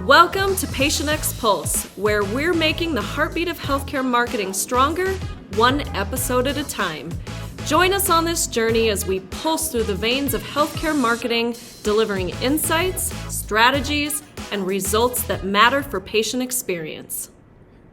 Welcome to PatientX Pulse, where we're making the heartbeat of healthcare marketing stronger, one episode at a time. Join us on this journey as we pulse through the veins of healthcare marketing, delivering insights, strategies, and results that matter for patient experience.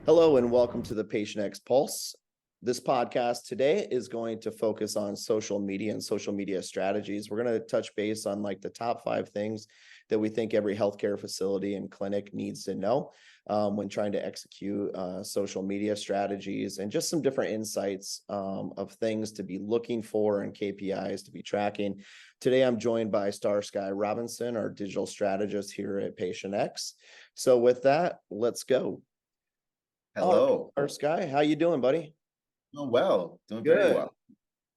Hello and welcome to the PatientX Pulse. This podcast today is going to focus on social media and social media strategies. We're going to touch base on the top 5 things that we think every healthcare facility and clinic needs to know when trying to execute social media strategies, and just some different insights of things to be looking for and KPIs to be tracking. Today, I'm joined by Sky Robinson, our digital strategist here at PatientX. So with that, let's go. Hello. Sky, how you doing, buddy? Doing well. Doing Good. very well.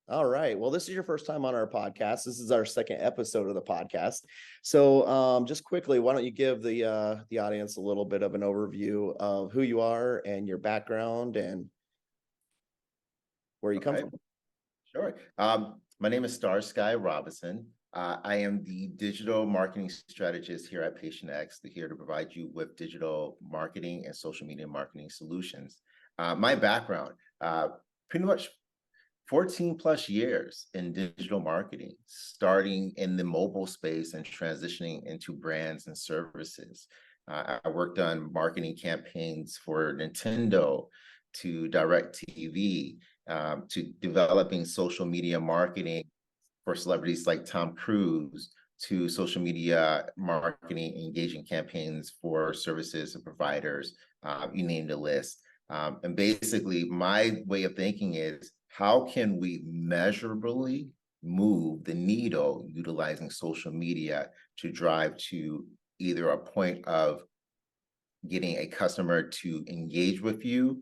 All right. Well, this is your first time on our podcast. This is our second episode of the podcast. So just quickly, why don't you give the audience a little bit of an overview of who you are and your background and where you come from? Sure. My name is Sky Robinson. I am the digital marketing strategist here at PatientX, here to provide you with digital marketing and social media marketing solutions. My background, pretty much 14 plus years in digital marketing, starting in the mobile space and transitioning into brands and services. I worked on marketing campaigns for Nintendo, to DirecTV, to developing social media marketing for celebrities like Tom Cruise, to social media marketing, engaging campaigns for services and providers, you name the list. And basically, my way of thinking is, how can we measurably move the needle utilizing social media to drive to either a point of getting a customer to engage with you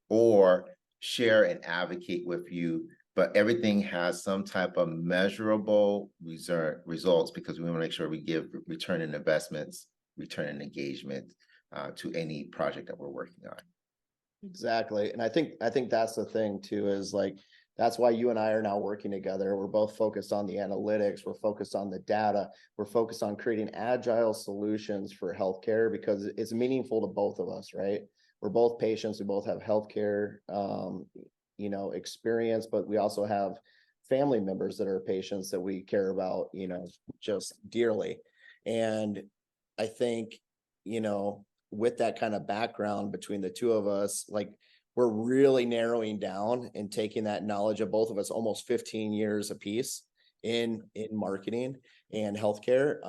or share and advocate with you, but everything has some type of measurable results, because we want to make sure we give return on investments, return on engagement to any project that we're working on. Exactly. And I think that's the thing too, is that's why you and I are now working together. We're both focused on the analytics. We're focused on the data. We're focused on creating agile solutions for healthcare, because it's meaningful to both of us, right? We're both patients. We both have healthcare, experience, but we also have family members that are patients that we care about, just dearly. And I think, with that kind of background between the two of us, we're really narrowing down and taking that knowledge of both of us, almost 15 years apiece in marketing and healthcare.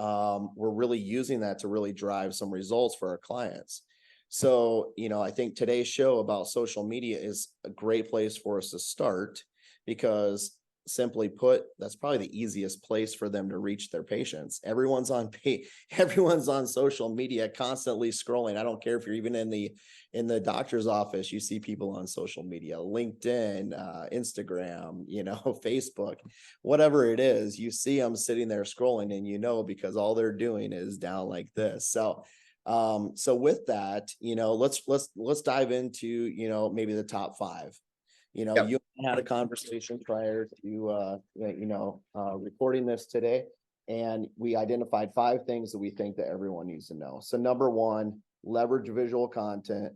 We're really using that to really drive some results for our clients. So, I think today's show about social media is a great place for us to start, because simply put, that's probably the easiest place for them to reach their patients. Everyone's on social media, constantly scrolling. I don't care if you're even in the doctor's office, you see people on social media, LinkedIn, Instagram, Facebook, whatever it is, you see them sitting there scrolling, and because all they're doing is down like this. So with that, let's dive into, maybe the top 5. Yep. You had a conversation prior to, recording this today, and we identified 5 things that we think that everyone needs to know. So number 1, leverage visual content,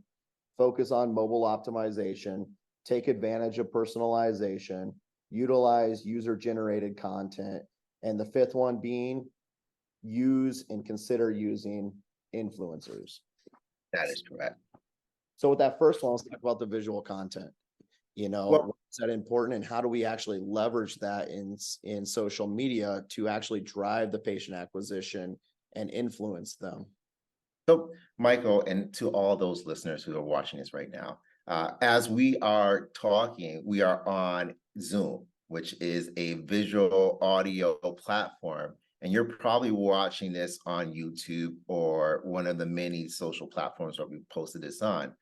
focus on mobile optimization, take advantage of personalization, utilize user-generated content, and the 5th one being use and consider using influencers. That is correct. So with that first one, let's talk about the visual content. Why is that important, and how do we actually leverage that in social media to actually drive the patient acquisition and influence them? So, Michael, and to all those listeners who are watching this right now, as we are talking, we are on Zoom, which is a visual audio platform, and you're probably watching this on YouTube or one of the many social platforms that we posted this on.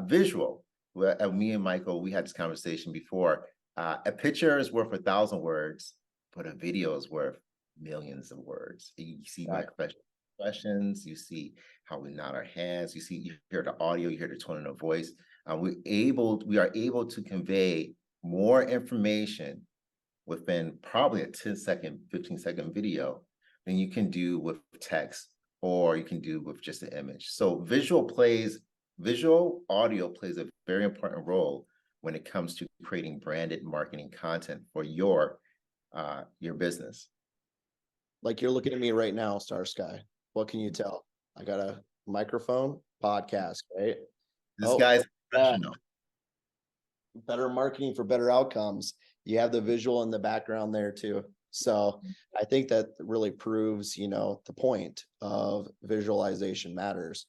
Visual. Well, me and Michael, we had this conversation before. A picture is worth 1,000 words, but a video is worth millions of words. You see my expressions, you see how we nod our heads, you hear the audio, you hear the tone of the voice. We are able to convey more information within probably a 10-second, 15-second video than you can do with text or you can do with just an image. So visual audio plays a very important role when it comes to creating branded marketing content for your business. Like you're looking at me right now, Star Sky. What can you tell? I got a microphone, podcast, right? This guy's yeah. professional. Better marketing for better outcomes. You have the visual in the background there too. So I think that really proves, the point of visualization matters.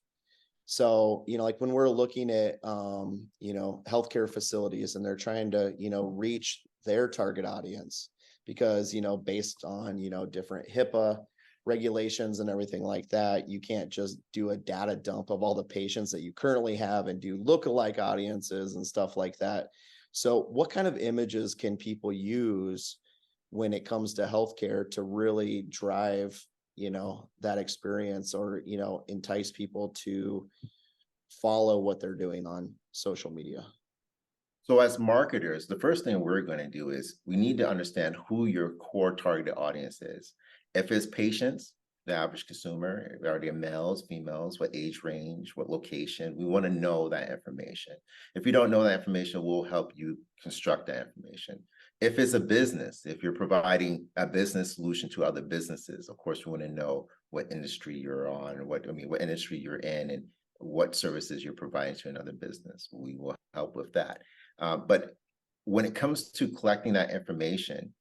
So, like when we're looking at, healthcare facilities and they're trying to, reach their target audience because, based on, different HIPAA regulations and everything like that, you can't just do a data dump of all the patients that you currently have and do lookalike audiences and stuff like that. So what kind of images can people use when it comes to healthcare to really drive, that experience or, entice people to follow what they're doing on social media? So as marketers, the first thing we're going to do is we need to understand who your core targeted audience is. If it's patients, the average consumer, are they males, females, what age range, what location? We want to know that information. If you don't know that information, we'll help you construct that information. If it's a business, if you're providing a business solution to other businesses, of course, we want to know what industry you're on, what industry you're in, and what services you're providing to another business. We will help with that. But when it comes to collecting that information,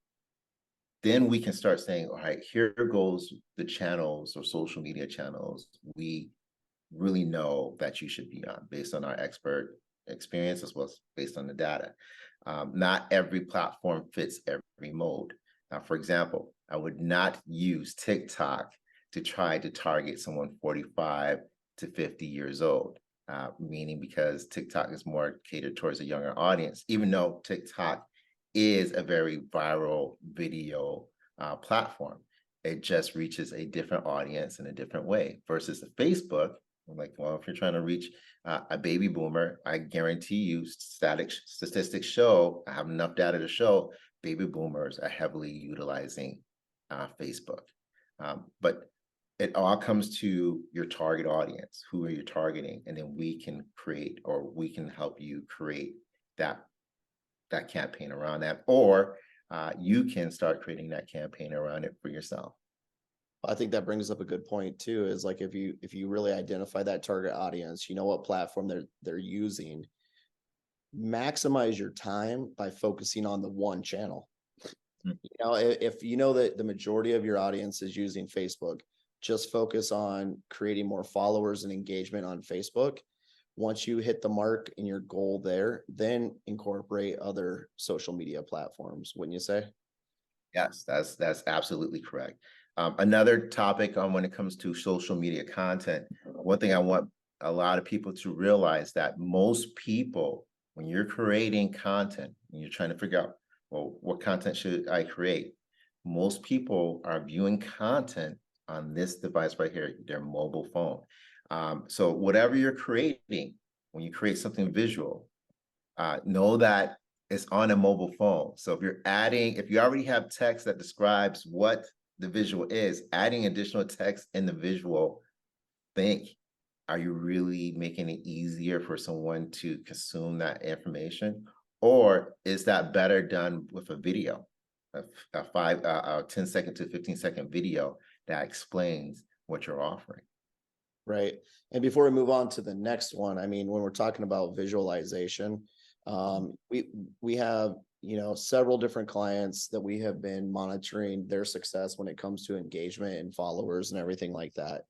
then we can start saying, all right, here goes the channels or social media channels we really know that you should be on based on our expert experience as well as based on the data. Not every platform fits every mode. Now, for example, I would not use TikTok to try to target someone 45 to 50 years old. Meaning because TikTok is more catered towards a younger audience, even though TikTok is a very viral video platform. It just reaches a different audience in a different way versus Facebook. Like, well, if you're trying to reach a baby boomer, I guarantee you statistics show, I have enough data to show baby boomers are heavily utilizing Facebook. But it all comes to your target audience. Who are you targeting? And then we can create, or we can help you create that campaign around that, or you can start creating that campaign around it for yourself. I think that brings up a good point too, is like if you really identify that target audience, what platform they're using, maximize your time by focusing on the one channel. If you know that the majority of your audience is using Facebook, just focus on creating more followers and engagement on Facebook. Once you hit the mark in your goal there, then incorporate other social media platforms, wouldn't you say? Yes, that's absolutely correct. Another topic on when it comes to social media content, one thing I want a lot of people to realize that most people, when you're creating content and you're trying to figure out, well, what content should I create? Most people are viewing content on this device right here, their mobile phone. So whatever you're creating, when you create something visual, know that it's on a mobile phone. So if you already have text that describes what the visual is, adding additional text in the visual, are you really making it easier for someone to consume that information? Or is that better done with a video, a 10-second to 15-second video that explains what you're offering? Right. And before we move on to the next one, when we're talking about visualization, we have, several different clients that we have been monitoring their success when it comes to engagement and followers and everything like that.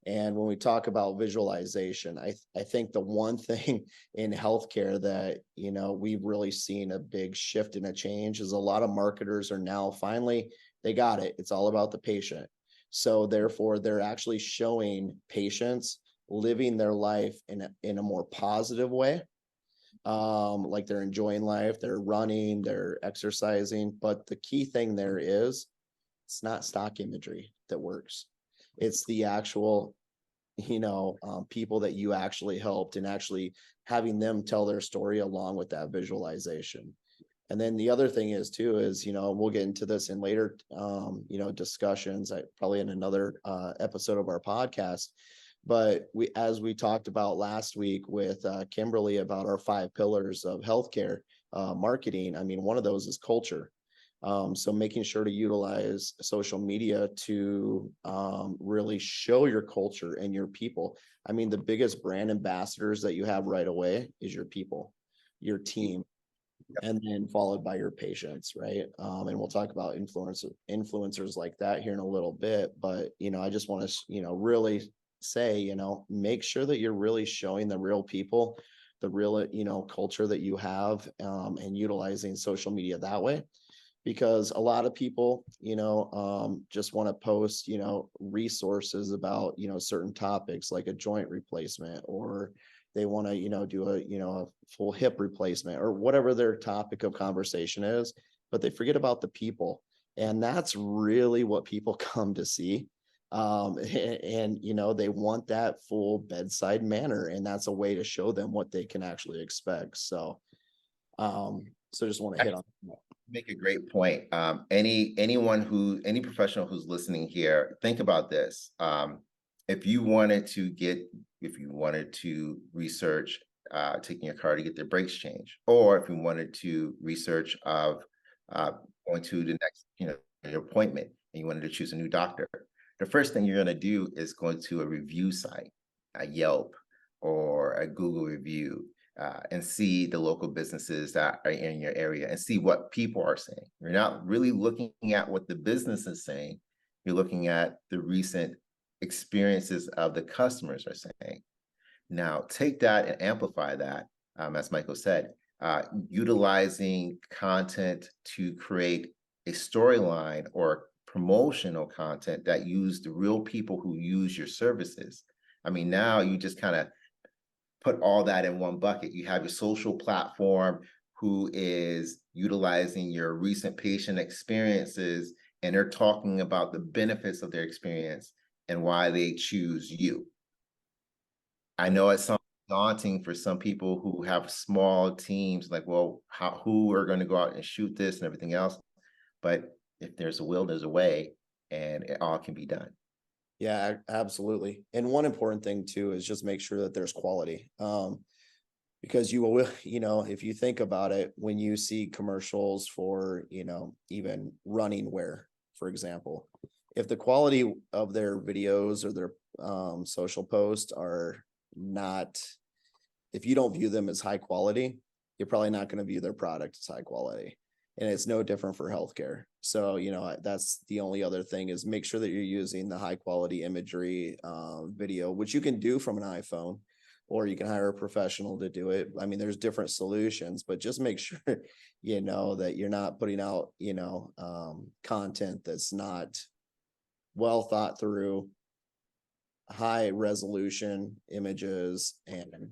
And when we talk about visualization, I think the one thing in healthcare that, we've really seen a big shift and a change is a lot of marketers are now finally, they got it. It's all about the patient. So therefore, they're actually showing patients living their life in a more positive way. Like they're enjoying life, they're running, they're exercising. But the key thing there is it's not stock imagery that works. It's the actual, people that you actually helped and actually having them tell their story along with that visualization. And then the other thing is too, is, we'll get into this in later, discussions, probably in another episode of our podcast. But as we talked about last week with Kimberly about our 5 pillars of healthcare marketing, I mean, one of those is culture. So making sure to utilize social media to really show your culture and your people. I mean, the biggest brand ambassadors that you have right away is your people, your team, and then followed by your patients, right? And we'll talk about influencers like that here in a little bit. But I just want to really say, make sure that you're really showing the real people, the real culture that you have, and utilizing social media that way. Because a lot of people, just want to post, resources about, certain topics like a joint replacement, or they want to, do a full hip replacement, or whatever their topic of conversation is, but they forget about the people. And that's really what people come to see. And they want that full bedside manner, and that's a way to show them what they can actually expect. So just want to hit on that. Make a great point. Any professional who's listening here, think about this. If you wanted to research taking your car to get their brakes changed, or if you wanted to research of going to the next, your appointment, and you wanted to choose a new doctor, the first thing you're going to do is go to a review site, a Yelp or a Google review, and see the local businesses that are in your area and see what people are saying. You're not really looking at what the business is saying. You're looking at the recent experiences of the customers are saying. Now, take that and amplify that, as Michael said, utilizing content to create a storyline or promotional content that use the real people who use your services. I mean, now you just kind of put all that in one bucket. You have your social platform who is utilizing your recent patient experiences, and they're talking about the benefits of their experience and why they choose you. I know it sounds daunting for some people who have small teams, like, well, who are going to go out and shoot this and everything else? But if there's a will, there's a way, and it all can be done. Yeah, absolutely. And one important thing too is just make sure that there's quality. Because you will, if you think about it, when you see commercials for, even running wear, for example, if the quality of their videos or their social posts are not, if you don't view them as high quality, you're probably not going to view their product as high quality. And it's no different for healthcare. So, that's the only other thing, is make sure that you're using the high quality imagery, video, which you can do from an iPhone, or you can hire a professional to do it. I mean, there's different solutions, but just make sure, that you're not putting out, content that's not well thought through, high resolution images, and,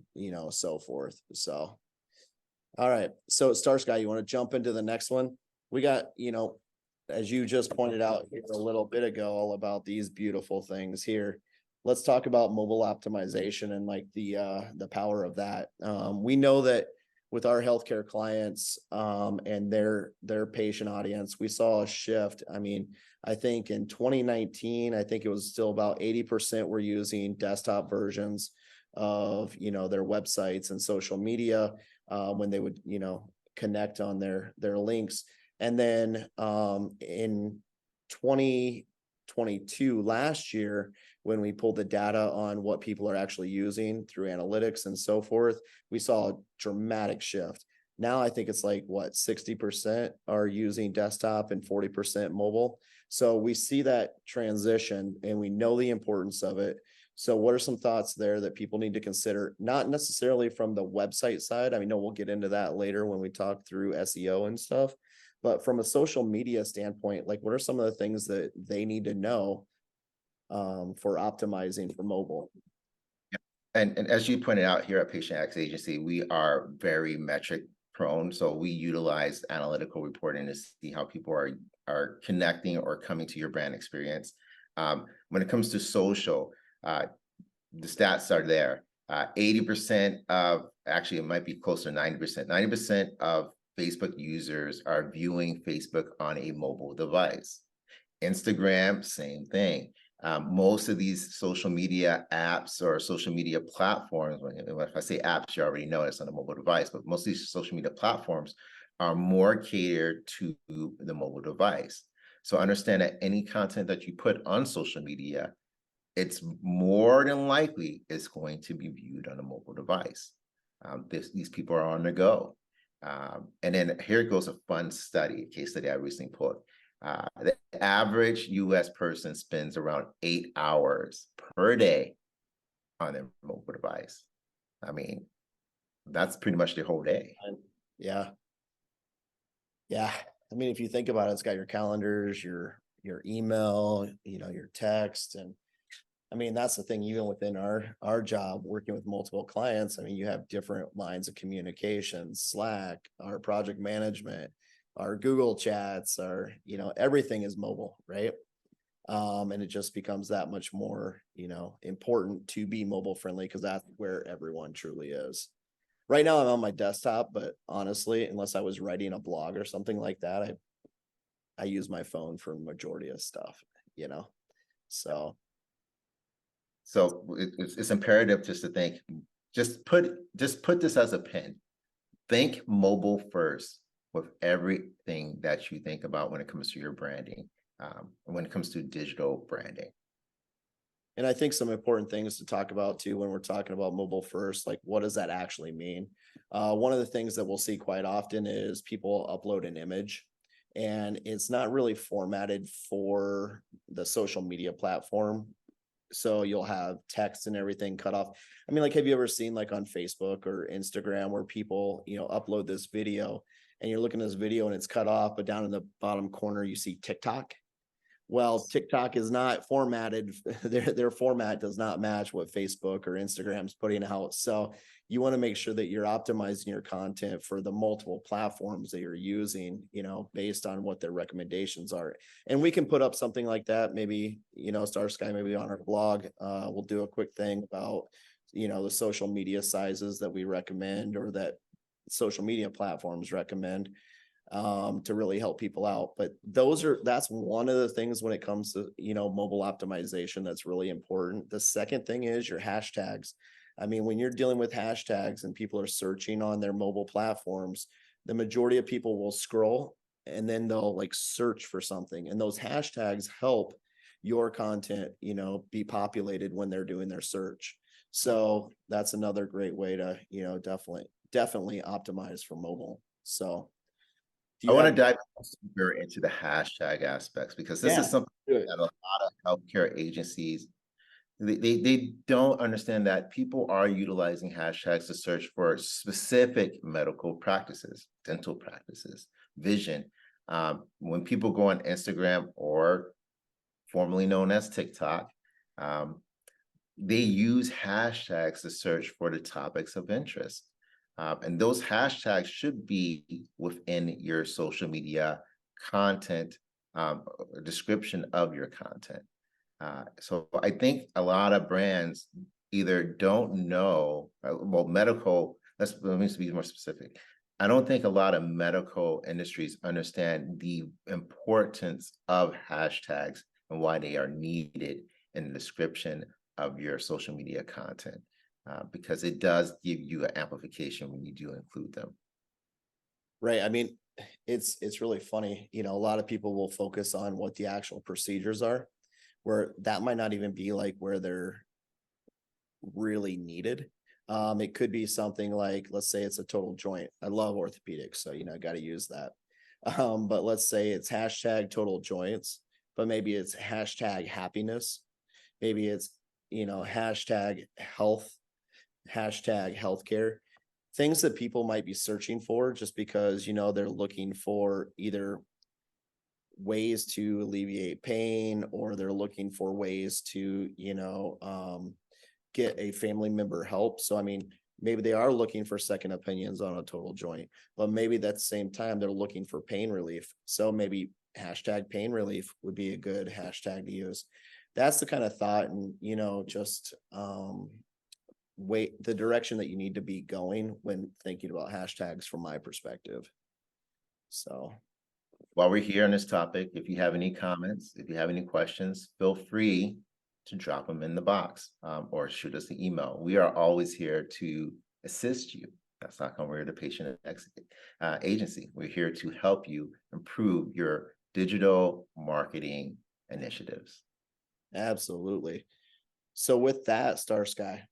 so forth. So, all right. So Star Sky, you want to jump into the next one? We got, as you just pointed out here a little bit ago, all about these beautiful things here. Let's talk about mobile optimization and like the power of that. We know that with our healthcare clients and their patient audience, we saw a shift. I mean, I think in 2019, I think it was still about 80% were using desktop versions of, their websites and social media when they would, connect on their links. And then in 2022, last year, when we pulled the data on what people are actually using through analytics and so forth, we saw a dramatic shift. Now I think it's like 60% are using desktop and 40% mobile. So we see that transition and we know the importance of it. So what are some thoughts there that people need to consider, not necessarily from the website side? I mean, we'll get into that later when we talk through SEO and stuff, but from a social media standpoint, like what are some of the things that they need to know for optimizing for mobile? And as you pointed out here at PatientX Agency, we are very metric prone. So we utilize analytical reporting to see how people are connecting or coming to your brand experience. When it comes to social, the stats are there. 80% of, actually it might be closer to 90%. 90% of Facebook users are viewing Facebook on a mobile device. Instagram, same thing. Most of these social media apps or social media platforms, if I say apps, you already know it's on a mobile device, but most of these social media platforms are more catered to the mobile device. So understand that any content that you put on social media, it's more than likely it's going to be viewed on a mobile device. These people are on the go. And then here goes a fun study, a case study I recently pulled. The average US person spends around 8 hours per day on their mobile device. I mean, that's pretty much their whole day. Yeah. Yeah. I mean, if you think about it, it's got your calendars, your email, your text. And I mean, that's the thing, even within our job, working with multiple clients, I mean, you have different lines of communication, Slack, our project management, our Google chats, everything is mobile, right? And it just becomes that much more, important to be mobile friendly because that's where everyone truly is. Right now I'm on my desktop, but honestly, unless I was writing a blog or something like that, I use my phone for majority of stuff, so. So it's imperative just to think, just put this as a pin. Think mobile first with everything that you think about when it comes to your branding, when it comes to digital branding. And I think some important things to talk about too, when we're talking about mobile first, like what does that actually mean? One of the things that we'll see quite often is people upload an image and it's not really formatted for the social media platform. So you'll have text and everything cut off. I mean, like, have you ever seen like on Facebook or Instagram where people, upload this video and you're looking at this video and it's cut off, but down in the bottom corner, you see TikTok. Well, TikTok is not formatted. Their format does not match what Facebook or Instagram's putting out. So you want to make sure that you're optimizing your content for the multiple platforms that you're using, based on what their recommendations are. And we can put up something like that, maybe, Star Sky, maybe on our blog. We'll do a quick thing about, the social media sizes that we recommend or that social media platforms recommend, to really help people out. But that's one of the things when it comes to, mobile optimization, that's really important. The second thing is your hashtags. I mean, when you're dealing with hashtags and people are searching on their mobile platforms, the majority of people will scroll and then they'll like search for something. And those hashtags help your content, be populated when they're doing their search. So that's another great way to, definitely optimize for mobile. So I want to dive deeper into the hashtag aspects because this is something that a lot of healthcare agencies, they don't understand that people are utilizing hashtags to search for specific medical practices, dental practices, vision. When people go on Instagram or formerly known as TikTok, they use hashtags to search for the topics of interest. And those hashtags should be within your social media content, description of your content. So I think a lot of brands either don't know, let me be more specific. I don't think a lot of medical industries understand the importance of hashtags and why they are needed in the description of your social media content. Because it does give you an amplification when you do include them. Right. I mean, it's really funny. A lot of people will focus on what the actual procedures are, where that might not even be like where they're really needed. It could be something like, let's say it's a total joint. I love orthopedics, so I got to use that. But let's say it's hashtag total joints, but maybe it's hashtag happiness. Maybe it's, hashtag health, hashtag healthcare, things that people might be searching for just because, they're looking for either ways to alleviate pain or they're looking for ways to, get a family member help. So, I mean, maybe they are looking for second opinions on a total joint, but maybe at the same time, they're looking for pain relief. So maybe hashtag pain relief would be a good hashtag to use. That's the kind of thought and, just, the direction that you need to be going when thinking about hashtags from my perspective. So, While we're here on this topic, if you have any comments, if you have any questions, feel free to drop them in the box, or shoot us an email. We are always here to assist you. That's not going to we're the PatientX agency. We're here to help you improve your digital marketing initiatives. absolutely. So with that, Star Sky,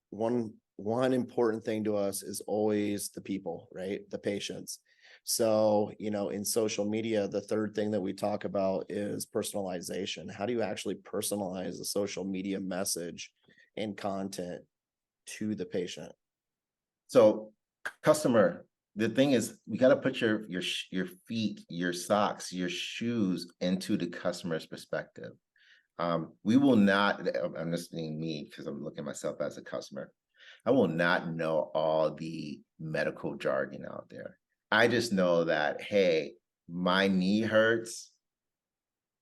one important thing to us is always the people, right? The patients. So, in social media, the third thing that we talk about is personalization. How do you actually personalize the social media message and content to the patient? So, customer, the thing is, we got to put your feet, your socks, your shoes into the customer's perspective. We will not. I'm listening me because I'm looking at myself as a customer. I will not know all the medical jargon out there. I just know that, hey, my knee hurts.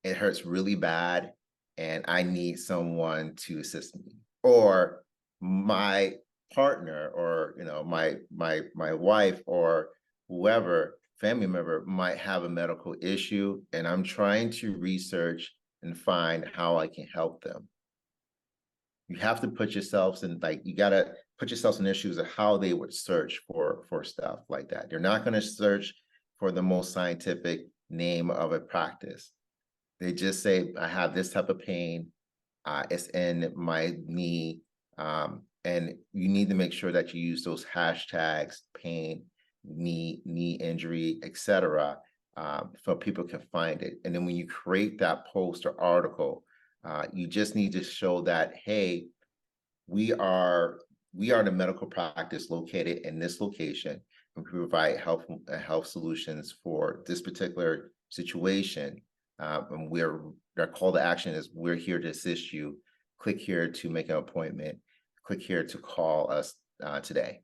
It hurts really bad, and I need someone to assist me. Or my partner, or my wife, or whoever family member might have a medical issue, and I'm trying to research and find how I can help them. You have to put yourselves in, like, you gotta put yourselves in their shoes of how they would search for stuff like that. They're not going to search for the most scientific name of a practice. They just say, I have this type of pain, it's in my knee, and you need to make sure that you use those hashtags, pain, knee injury, etc., so people can find it. And then when you create that post or article, you just need to show that, hey, we are the medical practice located in this location, and we provide health solutions for this particular situation. And our call to action is, we're here to assist you. Click here to make an appointment. Click here to call us today.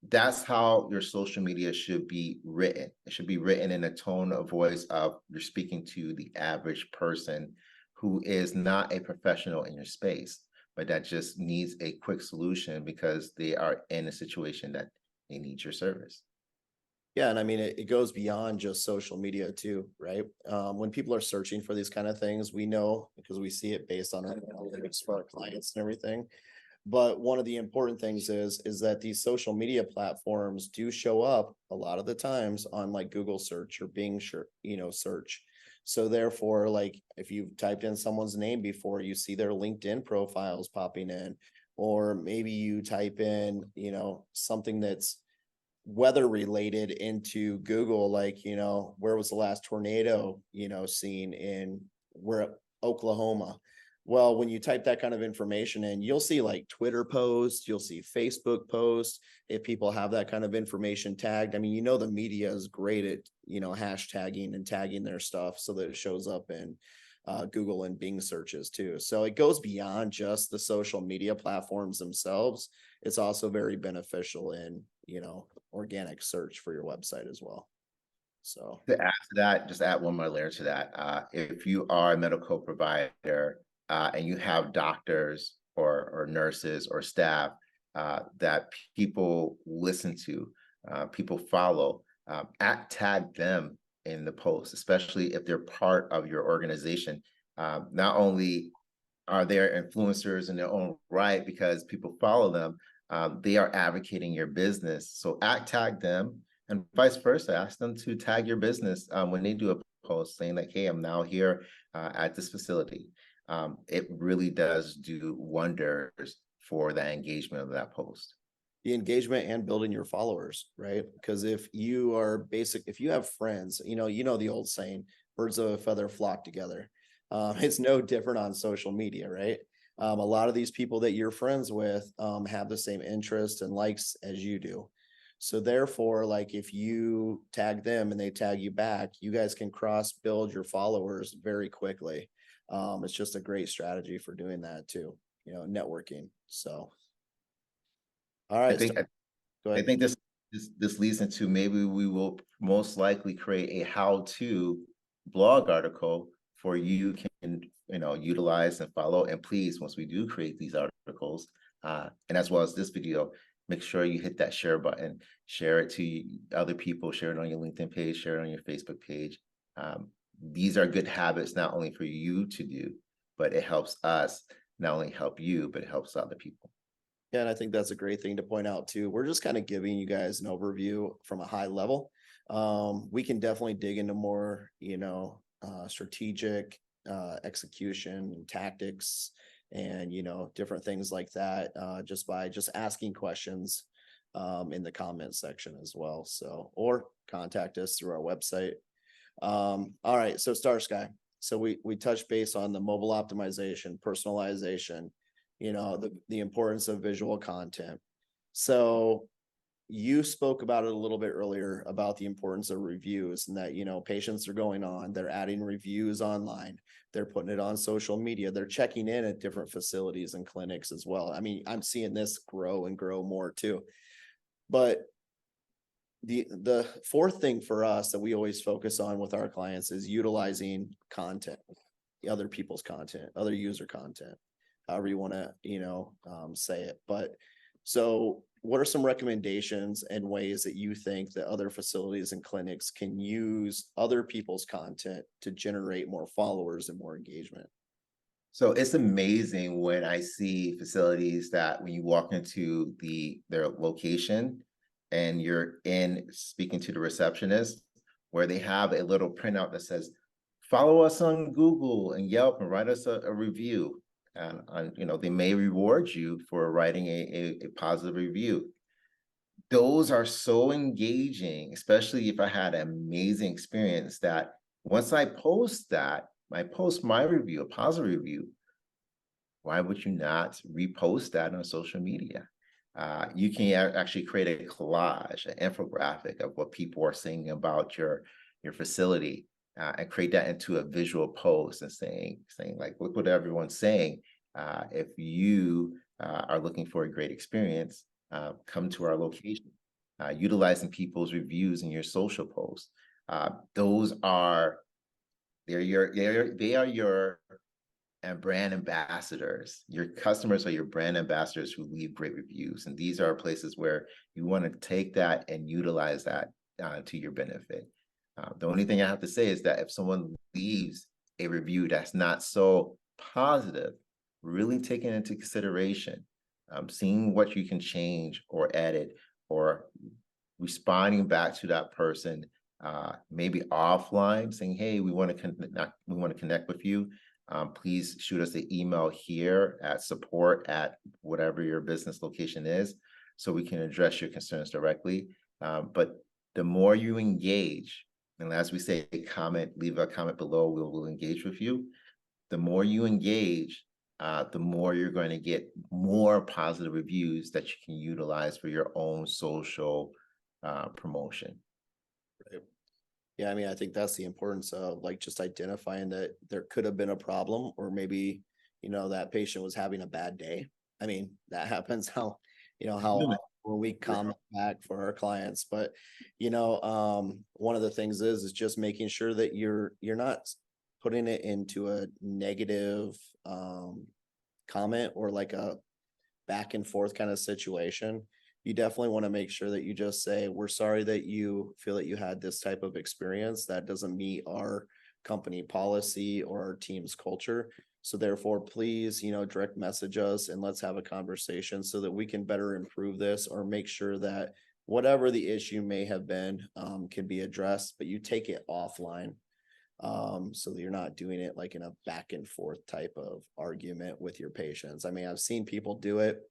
That's how your social media should be written. It should be written in a tone of voice of, you're speaking to the average person who is not a professional in your space, but that just needs a quick solution because they are in a situation that they need your service. Yeah, and I mean, it goes beyond just social media too, right? When people are searching for these kind of things, we know because we see it based on our analytics for our clients and everything. But one of the important things is that these social media platforms do show up a lot of the times on like Google search or Bing search. So therefore, like if you've typed in someone's name before, you see their LinkedIn profiles popping in, or maybe you type in, something that's weather related into Google, like, where was the last tornado, seen in Oklahoma. Well, when you type that kind of information in, you'll see like Twitter posts, you'll see Facebook posts. If people have that kind of information tagged, I mean, the media is great at, hashtagging and tagging their stuff so that it shows up in Google and Bing searches too. So it goes beyond just the social media platforms themselves. It's also very beneficial in, organic search for your website as well. So to add to that, just add one more layer to that. If you are a medical provider and you have doctors or nurses or staff that people listen to, people follow, tag them in the post, especially if they're part of your organization. Not only are they influencers in their own right because people follow them, they are advocating your business. So tag them, and vice versa. Ask them to tag your business when they do a post saying like, hey, I'm now here at this facility. It really does do wonders for the engagement of that post. the engagement and building your followers, right? Because if you have friends, the old saying, birds of a feather flock together. It's no different on social media, right? A lot of these people that you're friends with have the same interests and likes as you do. So therefore, like if you tag them and they tag you back, you guys can cross build your followers very quickly. It's just a great strategy for doing that too, networking. So, all right. Go I ahead. think this leads into, maybe we will most likely create a how-to blog article for you can utilize and follow. And please, once we do create these articles, and as well as this video, make sure you hit that share button, share it to other people, share it on your LinkedIn page, share it on your Facebook page. These are good habits, not only for you to do, but it helps us not only help you, but it helps other people. Yeah, and I think that's a great thing to point out too. We're just kind of giving you guys an overview from a high level. We can definitely dig into more, strategic execution tactics and different things like that, just by just asking questions in the comment section as well. So, or contact us through our website. All right, so Star Sky. So we touched base on the mobile optimization, personalization, the importance of visual content. So you spoke about it a little bit earlier about the importance of reviews, and that patients are going on, they're adding reviews online, they're putting it on social media, they're checking in at different facilities and clinics as well. I mean, I'm seeing this grow and grow more too. But the fourth thing for us that we always focus on with our clients is utilizing content, other people's content, other user content, however you want to say it. But so what are some recommendations and ways that you think that other facilities and clinics can use other people's content to generate more followers and more engagement? So it's amazing when I see facilities that when you walk into their location and you're in speaking to the receptionist, where they have a little printout that says, follow us on Google and Yelp and write us a review. And they may reward you for writing a positive review. Those are so engaging, especially if I had an amazing experience, that once I post my review, a positive review, why would you not repost that on social media? You can actually create a collage, an infographic of what people are saying about your facility, and create that into a visual post and saying like, look what everyone's saying. If you are looking for a great experience, come to our location. Utilizing people's reviews in your social posts. They are your and brand ambassadors. Your customers are your brand ambassadors who leave great reviews. And these are places where you want to take that and utilize that to your benefit. The only thing I have to say is that if someone leaves a review that's not so positive, really taking into consideration, seeing what you can change or edit, or responding back to that person, maybe offline, saying, hey, we want to connect with you. Please shoot us an email here at support@ whatever your business location is, so we can address your concerns directly. But the more you engage, and as we say, leave a comment below, we'll engage with you. The more you engage, the more you're going to get more positive reviews that you can utilize for your own social promotion. Right. Yeah, I mean, I think that's the importance of just identifying that there could have been a problem, or maybe, that patient was having a bad day. I mean, that happens how when we comment back for our clients. But, one of the things is just making sure that you're not putting it into a negative comment or like a back and forth kind of situation. You definitely want to make sure that you just say, we're sorry that you feel that you had this type of experience that doesn't meet our company policy or our team's culture. So therefore, please, direct message us and let's have a conversation so that we can better improve this, or make sure that whatever the issue may have been can be addressed, but you take it offline. So that you're not doing it like in a back and forth type of argument with your patients. I mean, I've seen people do it.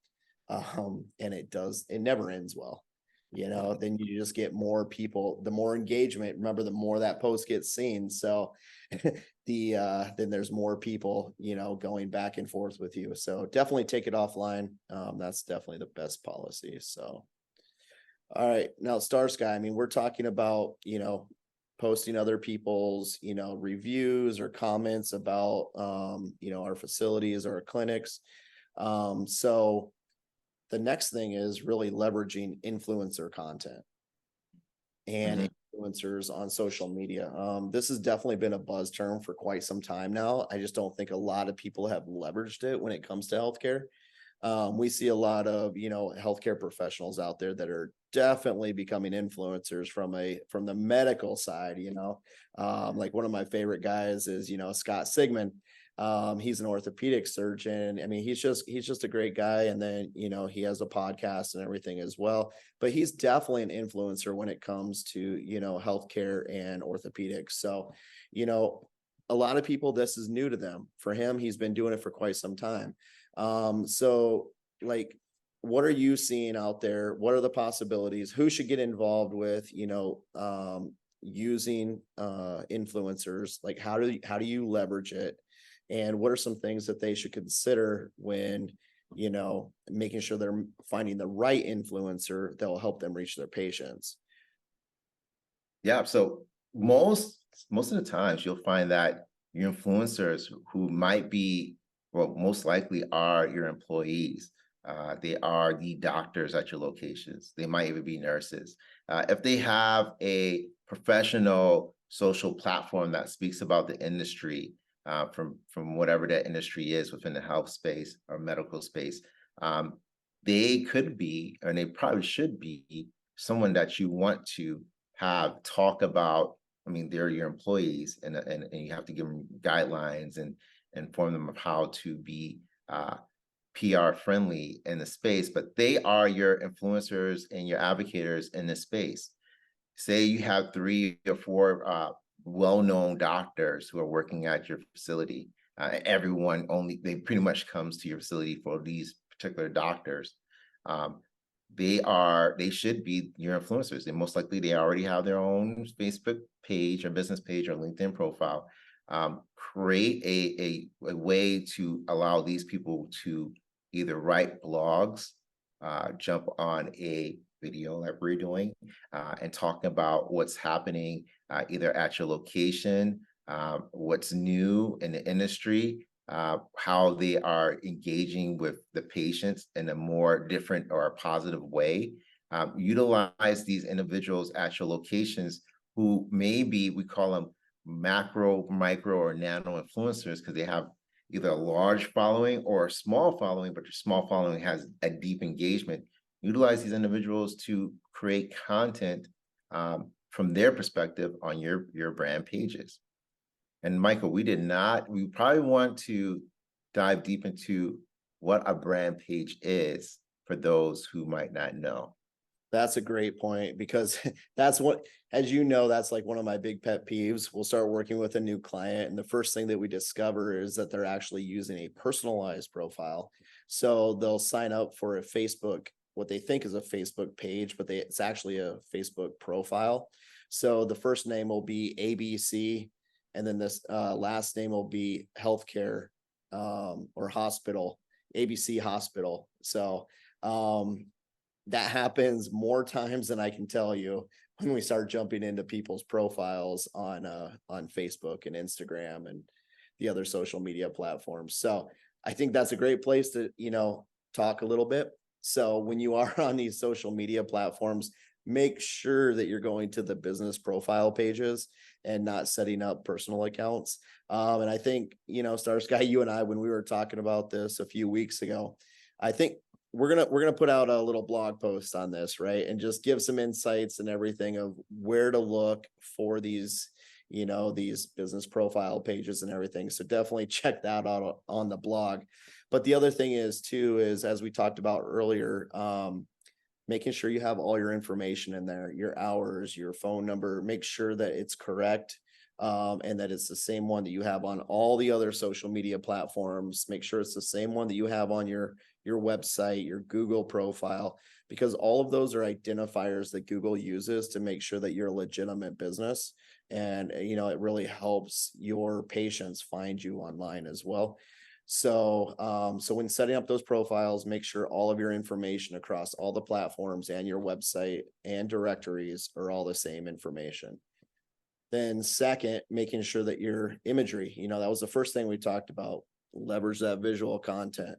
And it never ends well. Then you just get more people, the more engagement, remember, the more that post gets seen. So then there's more people, going back and forth with you. So definitely take it offline. That's definitely the best policy. So, all right, now Star Sky, I mean, we're talking about, posting other people's, reviews or comments about, our facilities or our clinics. So the next thing is really leveraging influencer content and influencers on social media. This has definitely been a buzz term for quite some time now. I just don't think a lot of people have leveraged it when it comes to healthcare. We see a lot of, healthcare professionals out there that are definitely becoming influencers from the medical side, like one of my favorite guys is, Scott Sigmund. He's an orthopedic surgeon. I mean, he's just a great guy. And then, he has a podcast and everything as well, but he's definitely an influencer when it comes to, healthcare and orthopedics. So, a lot of people, this is new to them. For him, he's been doing it for quite some time. So like, what are you seeing out there? What are the possibilities? Who should get involved with, using influencers? Like, how do you leverage it? And what are some things that they should consider when, making sure they're finding the right influencer that will help them reach their patients? Yeah, so most of the times you'll find that your influencers who might be, well, most likely are your employees. They are the doctors at your locations. They might even be nurses. If they have a professional social platform that speaks about the industry, from whatever that industry is within the health space or medical space, they could be, and they probably should be, someone that you want to have talk about. I mean, they're your employees, and you have to give them guidelines and inform them of how to be PR friendly in the space, but they are your influencers and your advocators in this space. Say you have 3 or 4 well-known doctors who are working at your facility. Everyone they pretty much comes to your facility for these particular doctors. They should be your influencers. They most likely they already have their own Facebook page or business page or LinkedIn profile. Create a way to allow these people to either write blogs, jump on a video that we're doing, and talk about what's happening either at your location, what's new in the industry, how they are engaging with the patients in a more different or a positive way. Utilize these individuals at your locations who maybe we call them macro, micro, or nano influencers because they have either a large following or a small following, but your small following has a deep engagement. Utilize these individuals to create content from their perspective on your brand pages. And Michael, we probably want to dive deep into what a brand page is for those who might not know. That's a great point because that's what, as you know, that's like one of my big pet peeves. We'll start working with a new client, and the first thing that we discover is that they're actually using a personalized profile. So they'll sign up for a Facebook, what they think is a Facebook page, but it's actually a Facebook profile. So the first name will be ABC, and then this last name will be healthcare or hospital, ABC Hospital. So that happens more times than I can tell you when we start jumping into people's profiles on Facebook and Instagram and the other social media platforms. So I think that's a great place to, talk a little bit. So when you are on these social media platforms, make sure that you're going to the business profile pages and not setting up personal accounts. And I think, Star Sky, you and I, when we were talking about this a few weeks ago, I think we're gonna put out a little blog post on this, right? And just give some insights and everything of where to look for these, these business profile pages and everything. So definitely check that out on the blog. But the other thing is too, is as we talked about earlier, making sure you have all your information in there, your hours, your phone number, make sure that it's correct. And that it's the same one that you have on all the other social media platforms. Make sure it's the same one that you have on your website, your Google profile, because all of those are identifiers that Google uses to make sure that you're a legitimate business. And, it really helps your patients find you online as well. So, so when setting up those profiles, make sure all of your information across all the platforms and your website and directories are all the same information. Then second, making sure that your imagery, that was the first thing we talked about, leverage that visual content,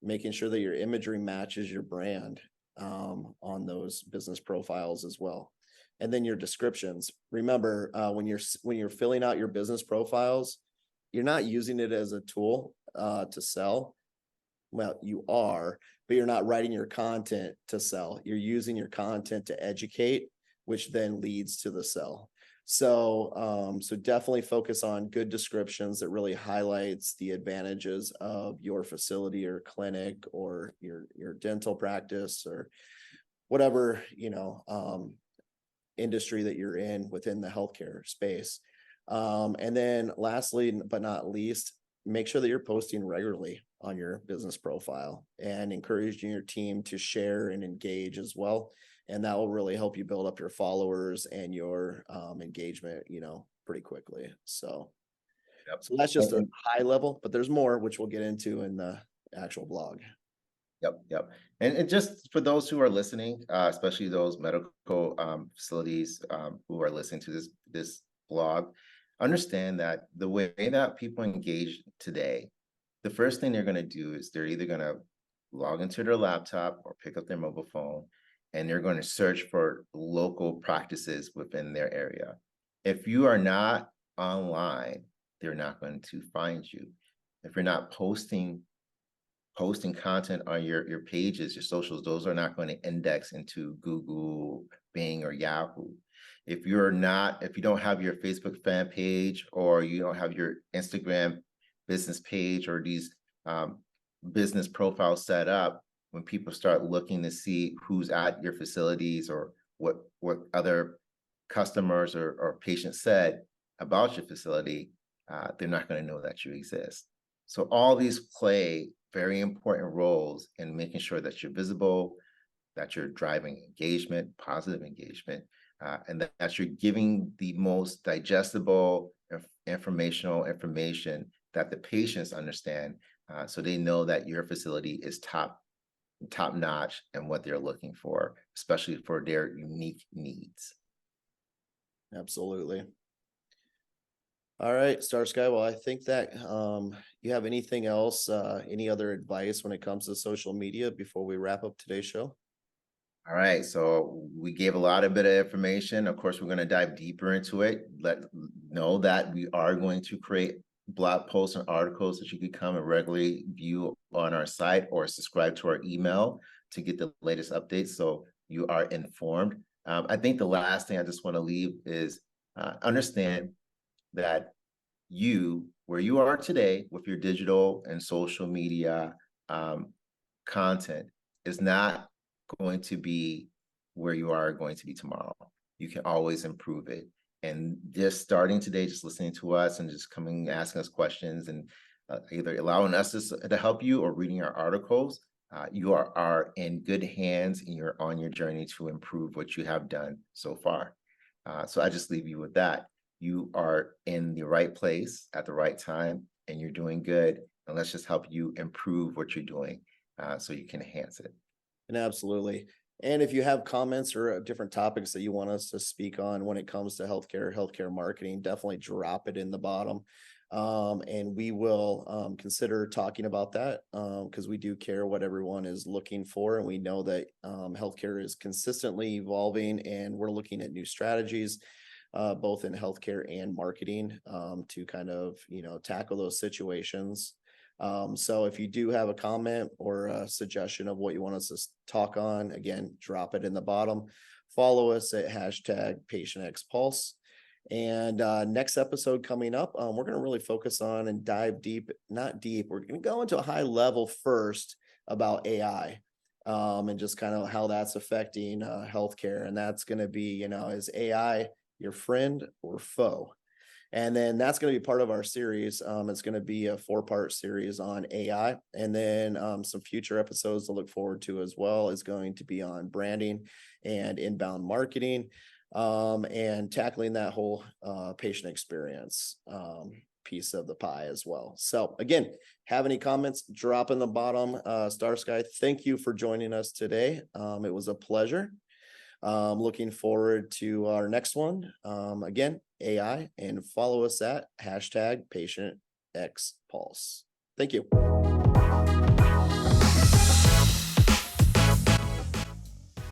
making sure that your imagery matches your brand on those business profiles as well. And then your descriptions. Remember, when you're filling out your business profiles, you're not using it as a tool to sell. well, you are, but you're not writing your content to sell. You're using your content to educate, which then leads to the sell. So definitely focus on good descriptions that really highlights the advantages of your facility or clinic or your dental practice or whatever, industry that you're in within the healthcare space. And then lastly, but not least, make sure that you're posting regularly on your business profile and encouraging your team to share and engage as well. And that will really help you build up your followers and your engagement, pretty quickly. So, Yep. so that's just a high level, but there's more, which we'll get into in the actual blog. Yep. And just for those who are listening, especially those medical facilities who are listening to this blog, understand that the way that people engage today, the first thing they're going to do is they're either going to log into their laptop or pick up their mobile phone, and they're going to search for local practices within their area. If you are not online, they're not going to find you. If you're not posting content on your pages, your socials, those are not going to index into Google, Bing, or Yahoo. If you don't have your Facebook fan page, or you don't have your Instagram business page, or these business profiles set up, when people start looking to see who's at your facilities or what other customers or patients said about your facility, they're not going to know that you exist. So all these play very important roles in making sure that you're visible, that you're driving engagement, positive engagement, and that you're giving the most digestible information that the patients understand, so they know that your facility is top notch and what they're looking for, especially for their unique needs. Absolutely. All right, Star Sky. Well, I think that you have anything else, any other advice when it comes to social media before we wrap up today's show? All right, so we gave a lot of bit of information. Of course, we're going to dive deeper into it. Know that we are going to create blog posts and articles that you can come and regularly view on our site or subscribe to our email to get the latest updates so you are informed. I think the last thing I just want to leave is understand that where you are today with your digital and social media content is not going to be where you are going to be tomorrow. You can always improve it. And just starting today, just listening to us and just coming, asking us questions and either allowing us to help you or reading our articles, you are in good hands and you're on your journey to improve what you have done so far. So I just leave you with that. You are in the right place at the right time and you're doing good. And let's just help you improve what you're doing so you can enhance it. And absolutely. And if you have comments or different topics that you want us to speak on when it comes to healthcare marketing, definitely drop it in the bottom. And we will consider talking about that because we do care what everyone is looking for. And we know that healthcare is consistently evolving and we're looking at new strategies, both in healthcare and marketing to kind of, tackle those situations. So if you do have a comment or a suggestion of what you want us to talk on, again, drop it in the bottom. Follow us at #PatientX Pulse. And next episode coming up, we're going to really focus on and dive deep, not deep. We're going to go into a high level first about AI and just kind of how that's affecting healthcare. And that's going to be, is AI your friend or foe? And then that's going to be part of our series. It's going to be a 4-part series on AI. And then some future episodes to look forward to as well is going to be on branding and inbound marketing and tackling that whole patient experience piece of the pie as well. So again, have any comments, drop in the bottom. Star Sky, thank you for joining us today. It was a pleasure. Looking forward to our next one. Again, AI, and follow us at #PatientX Pulse. Thank you.